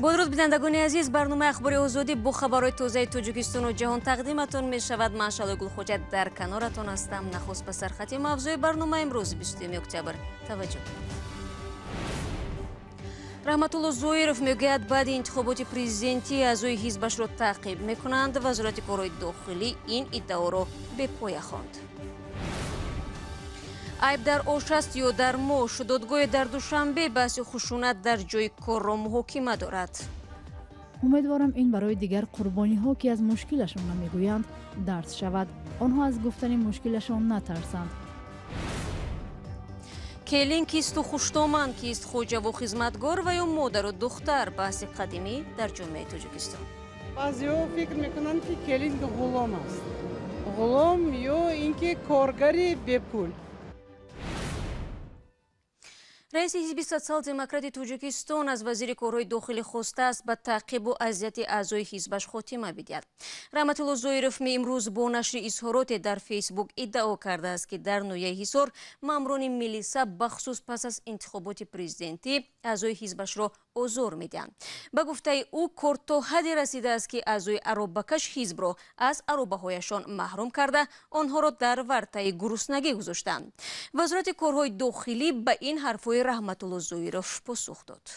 بدرود بینندگان عزیز، برنامه اخبار آزادی با خبرهای تازه تاجیکستان و جهان تقدیمتون می شود. من شالای گلخوجت در کنارتون هستم. نخست به سرخط موضوع برنامه امروز 22 اکتبر توجه. رحمتالله زویرов میگوید بعد انتخابات پرزیدنتی اعضای حزبش را تعقیب میکنند. وزارت کارهای داخلی این ادعا را به پایه خواند. عیب در آش است یا در ماش؟ دادگاه در دوشنبه بحث خشونت در جای کار را محاکمه دارد. امیدوارم این برای دیگر قربانی ها که از مشکلشان نمیگویند درس شود. آنها از گفتن مشکلشان نترسند. کلین کیست و خوشتامند کیست؟ خوجه و خدمتگار و یا مادر و دختر؟ بحث قدیمی در جامعه تاجیکستان. بعضی‌ها فکر میکنند که کلین غلام است. غلام یا اینکه کارگری به پول. رئیس حزب سوسیال دموکرات تاجیکستان از وزیر کارهای داخلی خواسته است به تعقیب و اذیت اعضای حزبش خاتمه بدهد. رحمتالله زویرов امروز با نشر اظهارات در فیسبوک ادعا کرده است که در نویه حصار ماموران میلیسا بخصوص پس از انتخابات پرزیدنتی اعضای حزبش را آزار میدهند. به گفته او کار تا حدی رسیده است که اعضای عرابه‌کش حزب را از عرابه‌هایشان محروم کرده آنها را در ورطه گرسنگی گذاشتند. وزارت کارهای داخلی به این حرفهای رحمتالله زویرов پاسخ داد.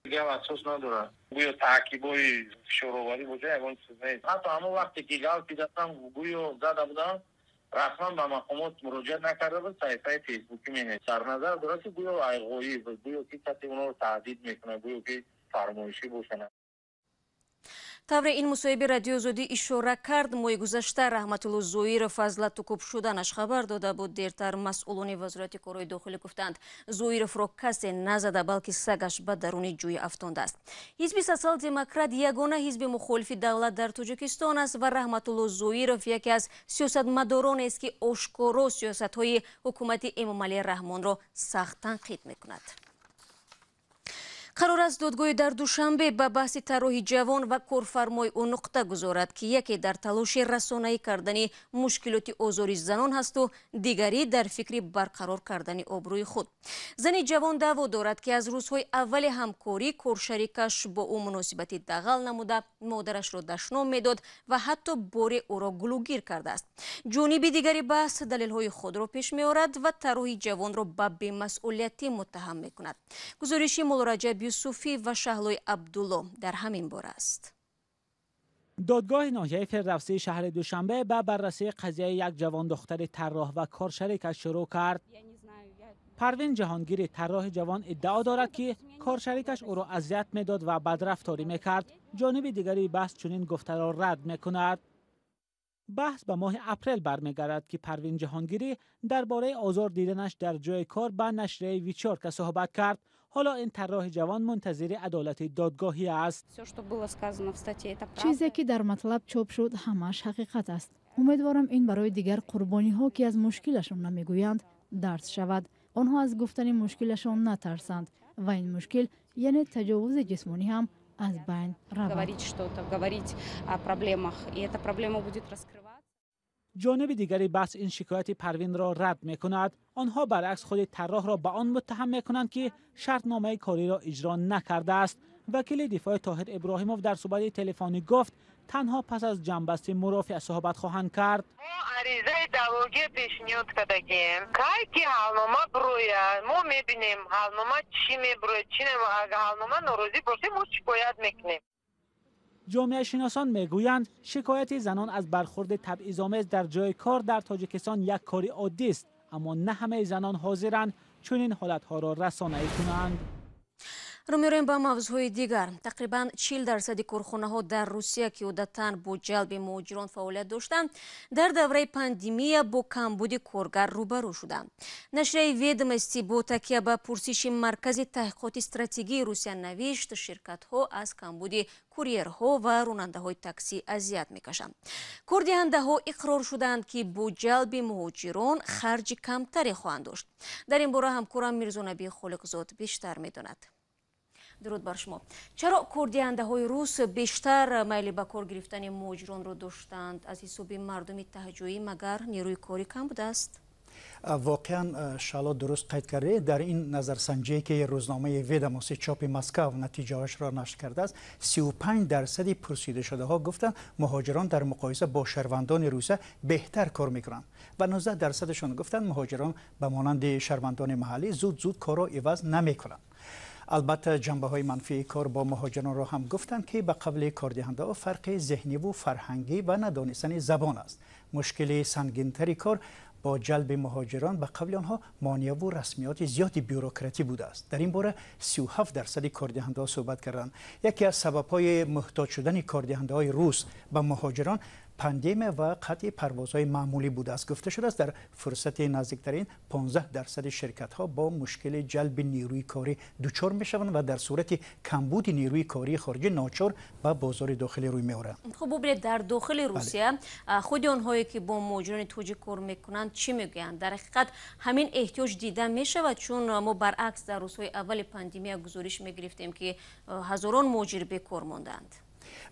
گپ اساس نداره. گویا تعقیبای شوروی بوده یگان چیز نیست. حتی همون وقتی که گپ دیدم گویا زده بودم رسما به مقامات مراجعه نکرده بود. صفحه فیسبوکی می در نظر داره که گویا ایغویی گویا که کسی اونا رو تهدید میکنه گویا که فرمایشی باشن. طبر این مصاحبه رادیو آزادی اشاره کرد. ماه گذشته رحمتالله زویرов از لطوکوب شدنش خبر داده بود. دیرتر مسئولان وزارت کارهای داخلی گفتند زویرов را کسی نزده بلکه سگش به درون جوی افتانده است. حزب سوسیال دموکرات یگانه حزب مخالف دولت در تاجیکستان است و رحمتالله زویرov یکی از سیاستمداران است که آشکارا سیاست‌های حکومت امامعلی رحمان را سخت تنقید می‌کند. قرار است دادگاه در دوشنبه به بحث طرح جوان و کارفرمای او نقطه گذارد که یکی در تلاش رسانه‌ای کردن مشکلات آزاری زنان هست و دیگری در فکر برقرار کردن آبروی خود. زن جوان دعوا دارد که از روزهای اول همکاری کارشریکش با او مناسبت دغل نموده، مادرش را دشنام میداد و حتی بار او را گلوگیر کرده است. جانب دیگری بحث دلیل‌های خود را پیش می‌آورد و طرح جوان را به بی‌مسئولیتی متهم می‌کند. گزارش مولا رجب یوسفی و شهلای عبدالله در همین باره است. دادگاه ناحیه فردوسی شهر دوشنبه به بررسی قضیه یک جوان دختر طراح و کارشریکش شروع کرد. پروین جهانگیر طراح جوان ادعا دارد که کارشریکش او را اذیت میداد و بدرفتاری میکرد. جانب دیگری بحث چنین گفته را رد میکند. بحث به ماه اپریل برمیگردد که پروین جهانگیری درباره آزار دیدنش در جای کار به نشریه ویچارک صحبت کرد. حالا این طراح جوان منتظر عدالت دادگاهی است. چیزی که در مطلب چاپ شد همش حقیقت است. امیدوارم این برای دیگر قربانی ها که از مشکلشان نمیگویند درس شود. آنها از گفتن مشکلشان نترسند و این مشکل یعنی تجاوز جسمانی هم از بین رود. جانب دیگری بحث این شکایت پروین را رد می کند. آنها برعکس خود طراح را به آن متهم می کنند که شرطنامه کاری را اجرا نکرده است. وکیل دفاع طاهر ابراهیموف در صحبت تلفنی گفت تنها پس از جنبسته مرافع صحبت خواهند کرد. ما عریضه دعواگی پیشنهاد کردیم که حالنامه بروید. ما میبینیم حالنامه چی میبروید چی نمیبروید. اگر حالنامه ناراضی باشه ما شکایت میکنیم. جامعه شناسان میگویند شکایت زنان از برخورد تبعیض‌آمیز در جای کار در تاجیکستان یک کار عادی است، اما نه همه زنان حاضرند چنین حالت‌ها را رسانه‌ای کنند. رو می‌رویم به موضوعهای دیگر. تقریباً 40% کارخانه‌ها در روسیه که عادتاً با جلب مهاجران فعالیت داشتند در دوره پاندمی با کمبود کارگر روبرو شدند. نشریه ویدمستی با تکیه به پرسش مرکز تحقیقات استراتژی روسیه نوشت شرکت‌ها از کمبود کوریرها و راننده‌های تاکسی اذیت می‌کشند. کاردهنده‌ها اقرار شدند که با جلب مهاجران خرج کمتری خواهند داشت. در این باره همکارم میرزا نبی خالقزاد بیشتر می‌داند. درود بر شما. چرا کاردهنده‌های روس بیشتر میل به کار گرفتن مهاجران را داشتند؟ از حساب مردم تهجویی مگر نیروی کاری کم بوده است؟ واقعا شالا درست قید کرده. در این نظرسنجی که روزنامه ویداموس چاپ مسکو نتیجه‌اش را نشر کرده است، 35% پرسیده شده ها گفتند مهاجران در مقایسه با شهروندان روسیه بهتر کار میکنند و 19% گفتند مهاجران به مانند شهروندان محلی زود کار را عوض نمیکنند. البته جنبه های منفی کار با مهاجران را هم گفتند که به قبل کاردهنده ها فرق ذهنی و فرهنگی و ندانستن زبان است. مشکل سنگین‌تری کار با جلب مهاجران به قبل آنها مانع و رسمیات زیادی بیوروکراتی بوده است. در این باره 37% کاردهنده ها صحبت کردند. یکی از سبب‌های محتاج شدن کاردهنده های روس به مهاجران پاندمی و قطع پروازهای معمولی بوده است. گفته شده است در فرصت نزدیکترین 15% شرکت ها با مشکل جلب نیروی کاری دچار میشوند و در صورت کمبود نیروی کاری خارجی ناچار به بازار داخلی روی میآورند. خب ببینید در داخل روسیه خود آنهایی که با مهاجران توجیه کار میکنند چی میگویند؟ در حقیقت همین احتیاج دیده میشود؟ چون ما برعکس در روزهای اول پاندمی گزارش میگرفتیم که هزاران مهاجر بیکار ماندند.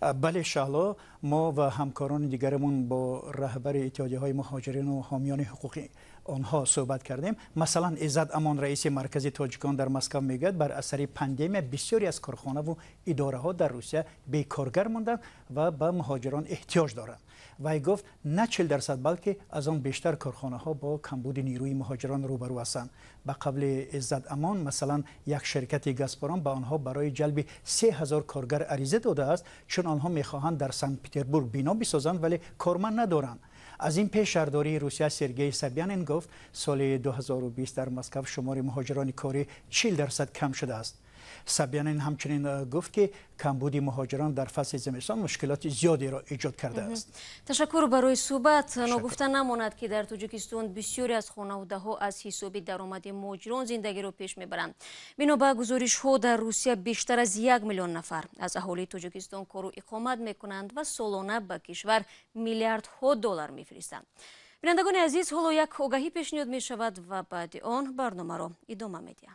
بله شالا، ما و همکاران دیگرمون با رهبر اتحادیه‌های مهاجرین و حامیان حقوقی آنها صحبت کردیم. مثلا عزت امان رئیس مرکز تاجیکان در مسکو میگوید بر اثر پاندمی بسیاری از کارخانه و اداره ها در روسیه بیکارگر ماندند و به مهاجران احتیاج دارند. وی گفت نه 40% بلکه از آن بیشتر کارخانه ها با کمبود نیروی مهاجران روبرو هستند. به قبل عزت امان مثلا یک شرکت گازپرام به آنها برای جلب 3000 کارگر عریضه داده است، چون آنها میخواهند در سنت پترزبورگ بنا بسازند ولی کارمند ندارند. از این پیش شهرداری روسیه سرگئی سابیانین گفت سال 2020 در مسکو شمار مهاجران کاری 40% کم شده است. سابیانین همچنین گفت که کمبود مهاجران در فصل زمستان مشکلات زیادی را ایجاد کرده است. تشکر برای صحبت. ناگفته نماند که در تاجیکستان بسیاری از خانواده ها از حساب درآمد مهاجران زندگی را پیش میبرند. بنا به گزارش ها در روسیه بیشتر از 1 میلیون نفر از اهالی تاجیکستان کار و اقامت میکنند و سالانه به کشور میلیاردها دلار میفرستند. بینندگان عزیز، حالا یک آگاهی پیشنهاد می شود و بعد آن برنامه را ادامه میدیم.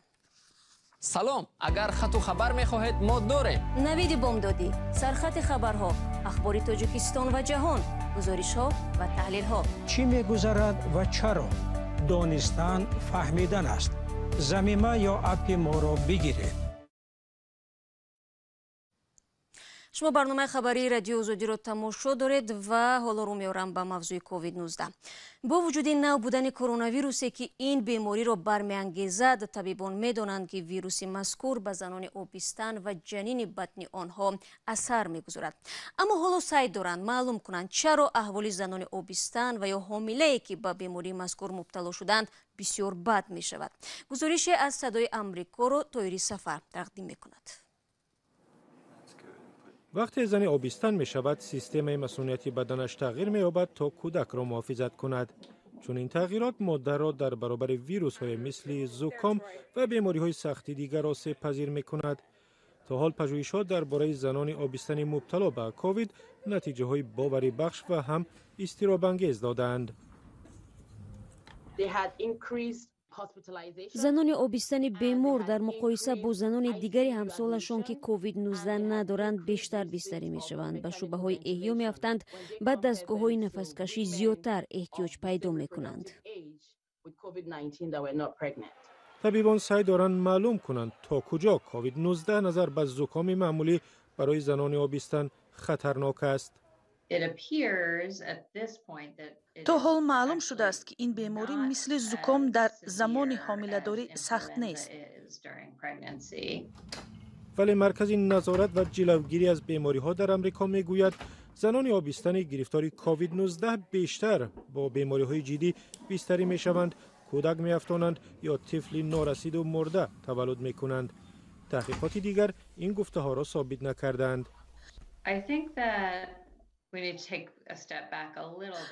سلام، اگر خط و خبر میخواهید ما داریم. نوید بامدادی، سرخط خبرها، اخبار تاجیکستان و جهان، گزارش ها و تحلیل ها. چی میگذرد و چرا؟ دانستن فهمیدن است. ضمیمه یا اپ ما را بگیرید. شما برنامه خبری رادیو آزادی را تماشا دارید و حالا رو میارم به موضوع کووید 19. با وجود نو بودن کرونا ویروسی که این بیماری را برمیانگیزد، طبیبان میدانند که ویروس مذکور به زنان آبستن و جنین بطن آنها اثر میگذارد. اما حالا سعی دارند معلوم کنند چرا احوال زنان آبستن و یا حامله‌ای که به بیماری مذکور مبتلا شدند بسیار بد می شود. گزارش از صدای آمریکا را طاهری سفر تقدیم میکند. وقتی زن آبستن می شود، سیستم مسئولیتی بدنش تغییر می یابد تا کودک را محافظت کند. چون این تغییرات ماده را در برابر ویروس های مثل زکام و بیماری های سختی دیگر آسیب پذیر می کند. تا حال پژوهشات درباره زنان آبستنی مبتلا به کووید نتیجه های باوری بخش و هم اضطراب انگیز دادند. زنان آبستن بیمار در مقایسه با زنان دیگری همسالشان که کووید 19 ندارند بیشتر بستری می شوند. به شعبه های احیا می افتند، به دستگاه های نفسکشی زیادتر احتیاج پیدا می کنند. طبیبان سعی دارند معلوم کنند تا کجا کووید 19 نظر به زکام معمولی برای زنان آبستن خطرناک است. تا حال معلوم شده است که این بیماری مثل زکام در زمان حامله‌داری سخت نیست. ولی مرکز نظارت و جلوگیری از بیماری ها در امریکا می گوید زنان آبستن گرفتار کووید 19 بیشتر با بیماری های جدی بستری می شوند، کودک می افزایند یا طفلی نارسید و مرده تولد می کنند. تحقیقات دیگر این گفته ها را ثابت نکردند.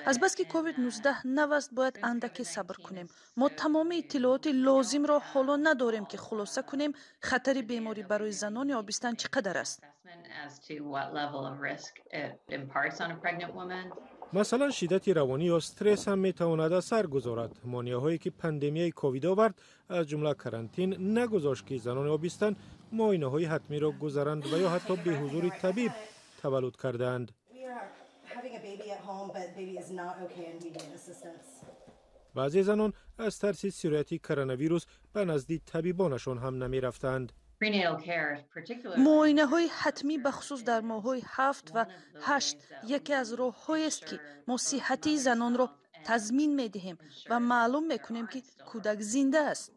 از بس که کووید 19 نو است باید اندکی صبر کنیم. ما تمام اطلاعات لازم را حالا نداریم که خلاصه کنیم خطر بیماری برای زنان آبستن چقدر است. مثلا شدت روانی یا استرس هم میتواند اثر گذارد. مانعهایی که پاندمی کووید آورد از جمله کرانتین نگذاشت که زنان آبستن معاینه‌های حتمی را گذرند و یا حتی به حضور طبیب تولد کردند. بعضی زنان از ترس سرایت کرونا ویروس به نزد طبیبانشان هم نمی رفتند. معاینه های حتمی بخصوص در ماه های 7 و 8 یکی از راه هایی است که ما صحتی زنان را تضمین می دهیم و معلوم می کنیم که کودک زنده است.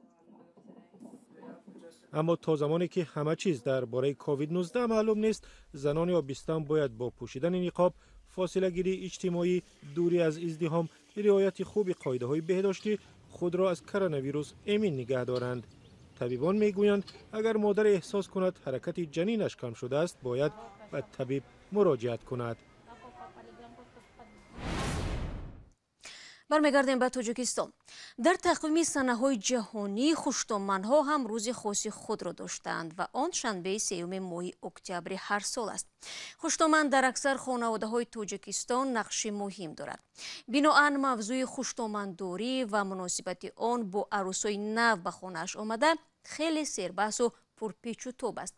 اما تا زمانی که همه چیز درباره کووید 19 معلوم نیست، زنان آبستان باید با پوشیدن نقاب، فاصله گیری اجتماعی، دوری از ازدحام، رعایت خوب قاعده های بهداشتی خود را از کرونا ویروس امن نگه دارند. طبیبان میگویند اگر مادر احساس کند حرکت جنینش کم شده است، باید به طبیب مراجعت کند. برمیگردیم به تاجیکستان. در تقویم سنه‌های جهانی خوشتومن‌ها هم روز خاص خود را داشتند و آن شنبه 3 ماه اکتبر هر سال است. خوشتومن در اکثر خانواده‌های تاجیکستان نقش مهم دارد. بنابراین موضوع خوشتومنداری و مناسبت آن با عروسای نو به خانه‌اش آمده خیلی سربحث و پرپیچ و تاب است.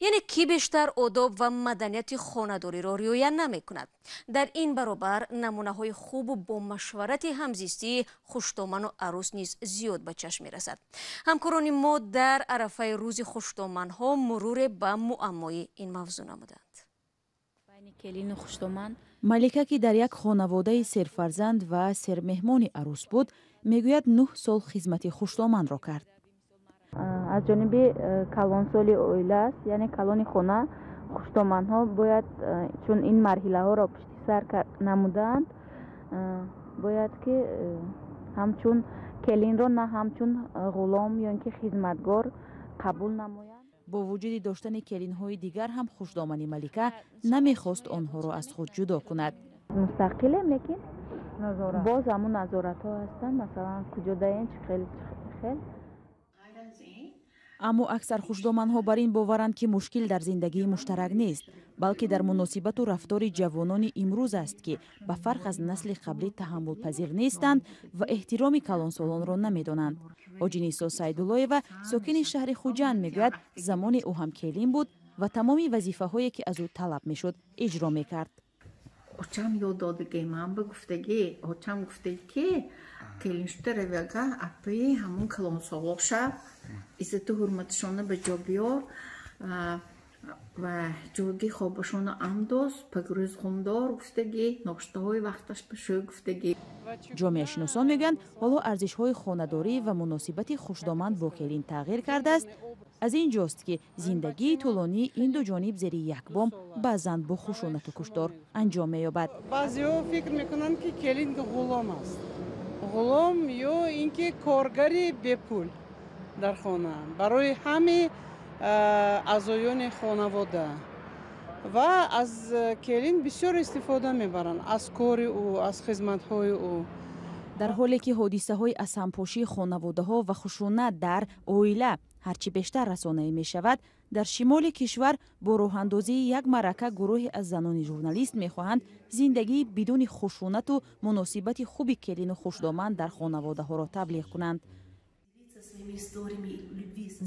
یعنی کی بیشتر آداب و مدنیت خانه‌داری را رعایت نمی کند. در این برابر نمونه های خوب و با مشورت همزیستی خوشتومن و عروس نیز زیاد به چشم می رسد. همکاران ما در عرفه روز خوشتومن ها مرور به معمای این موضوع نمودند. بین کلین و خوشتومن ملکه که در یک خانواده سرفرزند و سرمهمان عروس بود، میگوید 9 سال خدمت خوشتومن را کرد. از جانب کلانسالی اویله است، یعنی کلان خانه خوشتومن ها باید چون این مرحله ها را پشت سر نمودند، باید که همچون کلین را نه همچون غلام یا اینکه خدمتگار قبول نمایند. با وجود داشتن کلین های دیگر هم خوشدامنی ملکه نمیخواست آنها را از خود جدا کند. مستقله لیکن باز همون نظارت ها هستند، مثلا کجا داین خیلی اما اکثر خوشدامن‌ها بر این باورند که مشکل در زندگی مشترک نیست، بلکه در مناسبت و رفتار جوانان امروز است که به فرق از نسل قبلی تحمل پذیر نیستند و احترام کلانسالان را نمی‌دانند. حاجی سیدالله‌یوا ساکن شهر خوجند میگوید زمان او هم کلین بود و تمام وظیفه‌هایی که از او طلب میشد اجرا میکرد. اوچم یاد دادگی من به گفتگی اوچم گفته که کلینشتر رویگه اپی همون کلانسالان شب عزت و حرمتشان به جا بیار و جوگی خوابشان انداز پگروز خوندار گفتگی نوشته های وقتش بشو گفتگی. جامعه شناسان میگن حالا ارزش های خانه‌داری و مناسبت خوشدامن با کلین تغییر کرده است. از این جاست که زندگی طولانی این دو جانب زیر یک بام بعضاً با خشونت و کشتار انجام می‌یابد. بعضی‌ها فکر میکنند که کلین غلام است. غلام یا اینکه کارگری به پول در خانه برای همه اعضایان خانواده و از کلین بسیار استفاده میبرند، از کار او، از خدمت‌های او. در حالی که حادثه‌های از همپاشی خانواده‌ها و خشونت در عائله هرچی بیشتر رسانه‌ای می‌شود، در شمال کشور با راه‌اندازی یک معرکه گروهی از زنان ژورنالیست می‌خواهند زندگی بدون خشونت و مناسبت خوب کلین و خوشدامن در خانواده‌ها را تبلیغ کنند.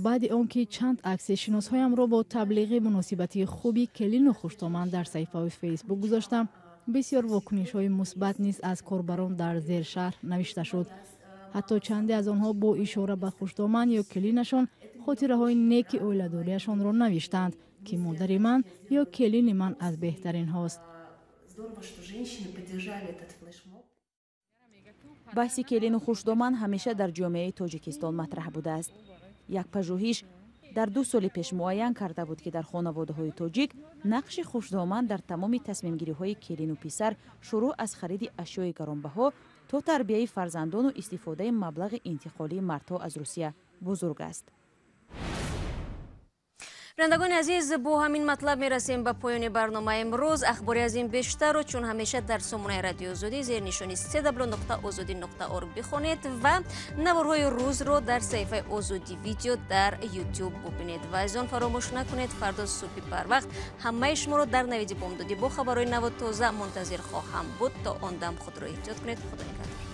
بعد آنکه چند عکس شناسهایم را با تبلیغ مناسبتی خوبی کلین و خوشدامن در صفحه فیسبوک گذاشتم، بسیار واکنش‌های مثبت نیز از کاربران در زیر شهر نوشته شد. حتی چندی از آنها با اشاره به خوشدامن یا کلینشان خاطره‌های نیک اولاداریشان را نوشتند که مادر من یا کلین من از بهترین هاست. بحث کلین و خوشدامن همیشه در جامعه تاجیکستان مطرح بوده است. یک پژوهش در 2 سال پیش معین کرده بود که در خانواده‌های تاجیک نقش خوشدامن در تمام تصمیم‌گیری‌های کلین و پسر شروع از خرید اشیاء گرانبها تا تربیت فرزندان و استفاده مبلغ انتقالی مردها از روسیه بزرگ است. شنوندگان عزیز، با همین مطلب میرسیم به پایان برنامه امروز. اخباری از این بیشتر رو چون همیشه در سامانه رادیو آزادی زیر نشانی www.azadi.org بخونید و نوارهای روز رو در صفحه آزادی ویدیو در یوتیوب ببینید و از آن فراموش نکنید فردا صبح بر وقت همه شما رو در نوید بامدادی با خبرهای نو و تازه منتظر خواهم بود. تا آن دم خود را احتیاط کنید. خدا نگهدار.